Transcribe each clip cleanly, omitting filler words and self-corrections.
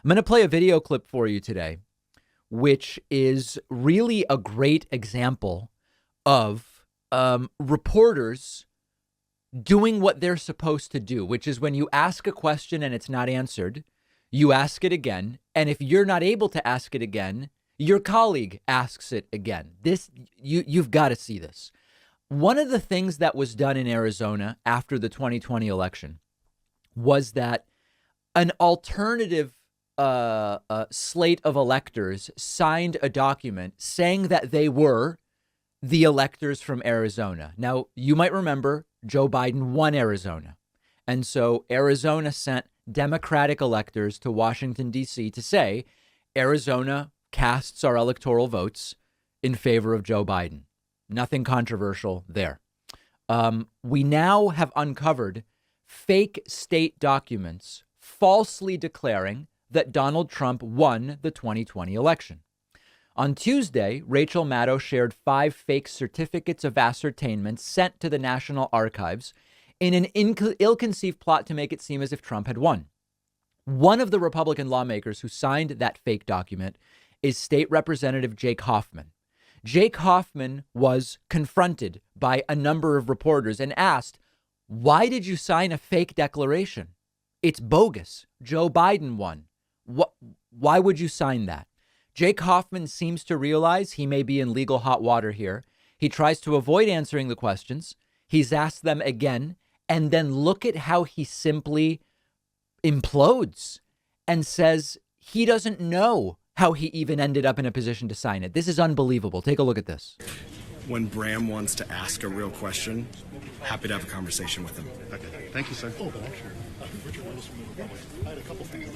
I'm going to play a video clip for you today, which is really a great example of reporters doing what they're supposed to do, which is when you ask a question and it's not answered, you ask it again. And if you're not able to ask it again, your colleague asks it again. You've got to see this. One of the things that was done in Arizona after the 2020 election was that an alternative slate of electors signed a document saying that they were the electors from Arizona. Now, you might remember Joe Biden won Arizona. And so Arizona sent Democratic electors to Washington, D.C. to say Arizona casts our electoral votes in favor of Joe Biden. Nothing controversial there. We now have uncovered fake state documents falsely declaring that Donald Trump won the 2020 election. On Tuesday, Rachel Maddow shared 5 fake certificates of ascertainment sent to the National Archives in an ill-conceived plot to make it seem as if Trump had won. One of the Republican lawmakers who signed that fake document is State Representative Jake Hoffman. Jake Hoffman was confronted by a number of reporters and asked, "Why did you sign a fake declaration? It's bogus. Joe Biden won. Why would you sign that?" Jake Hoffman seems to realize he may be in legal hot water here. He tries to avoid answering the questions. He's asked them again. And then look at how he simply implodes and says he doesn't know how he even ended up in a position to sign it. This is unbelievable. Take a look at this. When Bram wants to ask a real question, happy to have a conversation with him. Okay, thank you, sir. Oh, but actually, Richard Willis from the Republic. I had a couple things.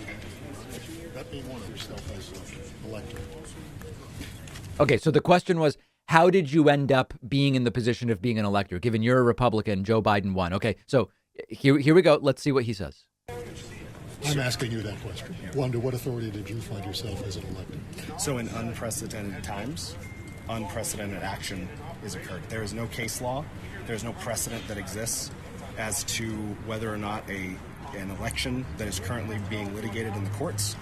That being one of yourself as elector. Okay, so the question was, how did you end up being in the position of being an elector, given you're a Republican, Joe Biden won? Okay, so here we go. Let's see what he says. I'm asking you that question. One, to what authority did you find yourself as an elector? So in unprecedented times, unprecedented action is occurred. There is no case law. There's no precedent that exists as to whether or not an election that is currently being litigated in the courts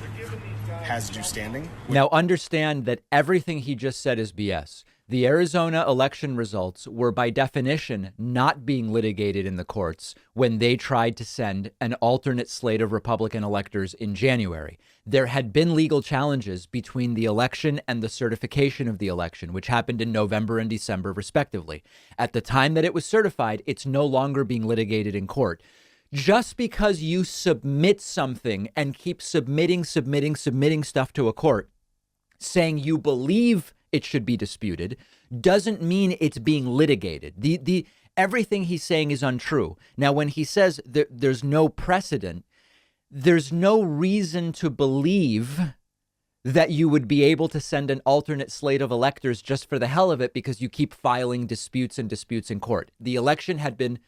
has due standing. Now, understand that everything he just said is BS. The Arizona election results were by definition not being litigated in the courts when they tried to send an alternate slate of Republican electors in January. There had been legal challenges between the election and the certification of the election, which happened in November and December, respectively. At the time that it was certified, it's no longer being litigated in court. Just because you submit something and keep submitting stuff to a court, saying you believe it should be disputed, doesn't mean it's being litigated. Everything he's saying is untrue. Now, when he says there's no precedent, there's no reason to believe that you would be able to send an alternate slate of electors just for the hell of it because you keep filing disputes in court. The election had been,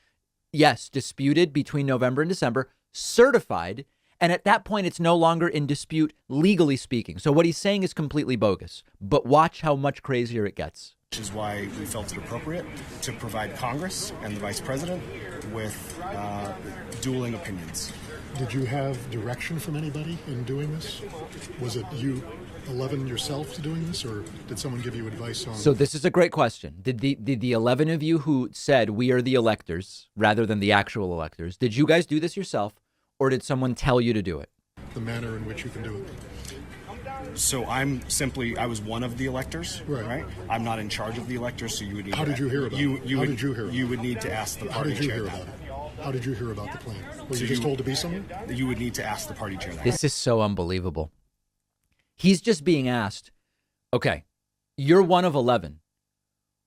yes, disputed between November and December, certified, and at that point, it's no longer in dispute, legally speaking. So what he's saying is completely bogus. But watch how much crazier it gets. Which is why we felt it appropriate to provide Congress and the Vice President with dueling opinions. Did you have direction from anybody in doing this? Was it you 11 yourself doing this, or did someone give you advice on? So this is a great question. Did the 11 of you who said we are the electors rather than the actual electors, did you guys do this yourself? Or did someone tell you to do it? The manner in which you can do it. So I was one of the electors, right? I'm not in charge of the electors, so you would need How did you hear about it? How did you hear about it? You would need to ask the party chair. How did you hear about it? How did you hear about the plan? Were you just told to be someone? You would need to ask the party chair that. This is so unbelievable. He's just being asked, okay, you're one of 11.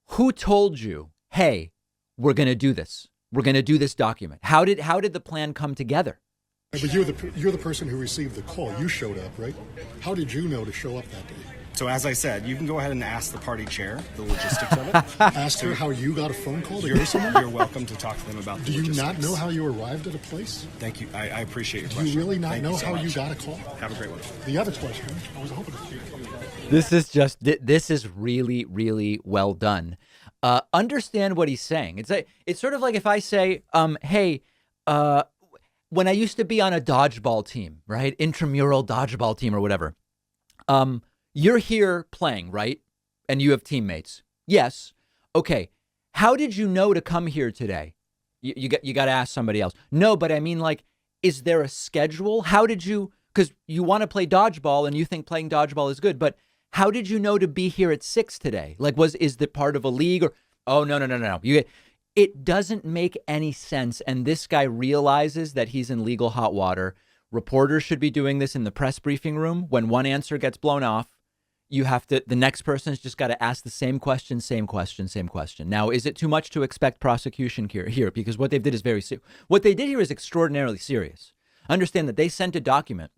Who told you, hey, we're going to do this? We're going to do this document. How did the plan come together? But you're the person who received the call. You showed up, right? How did you know to show up that day? So as I said, you can go ahead and ask the party chair the logistics of it. Ask her how you got a phone call to go somewhere? You're welcome to talk to them about the logistics. Do you not know how you arrived at a place? Thank you. I appreciate your Do question. you really not Thank know so how much. you got a call? Have a great one. The other question, I was hoping to... This is really, really well done. Understand what he's saying. It's sort of like if I say, hey, when I used to be on a dodgeball team, right? Intramural dodgeball team or whatever. You're here playing, right? And you have teammates. Yes. Okay. How did you know to come here today? You got to ask somebody else. No, but I mean, like, is there a schedule? How did you, because you want to play dodgeball and you think playing dodgeball is good, but how did you know to be here at 6 today? Like, is that part of a league or, oh, no. It doesn't make any sense. And this guy realizes that he's in legal hot water. Reporters should be doing this in the press briefing room. When one answer gets blown off, the next person's just got to ask the same question. Now, is it too much to expect prosecution here? Because what they did is very serious. What they did here is extraordinarily serious. Understand that they sent a document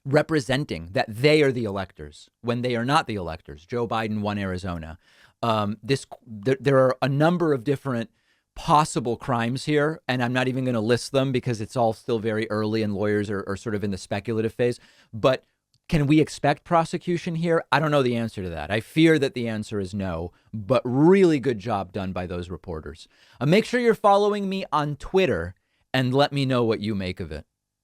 representing that they are the electors when they are not the electors. Joe Biden won Arizona. There are a number of different possible crimes here, and I'm not even going to list them because it's all still very early and lawyers are sort of in the speculative phase. But can we expect prosecution here? I don't know the answer to that. I fear that the answer is no, but really good job done by those reporters. Make sure you're following me on Twitter and let me know what you make of it.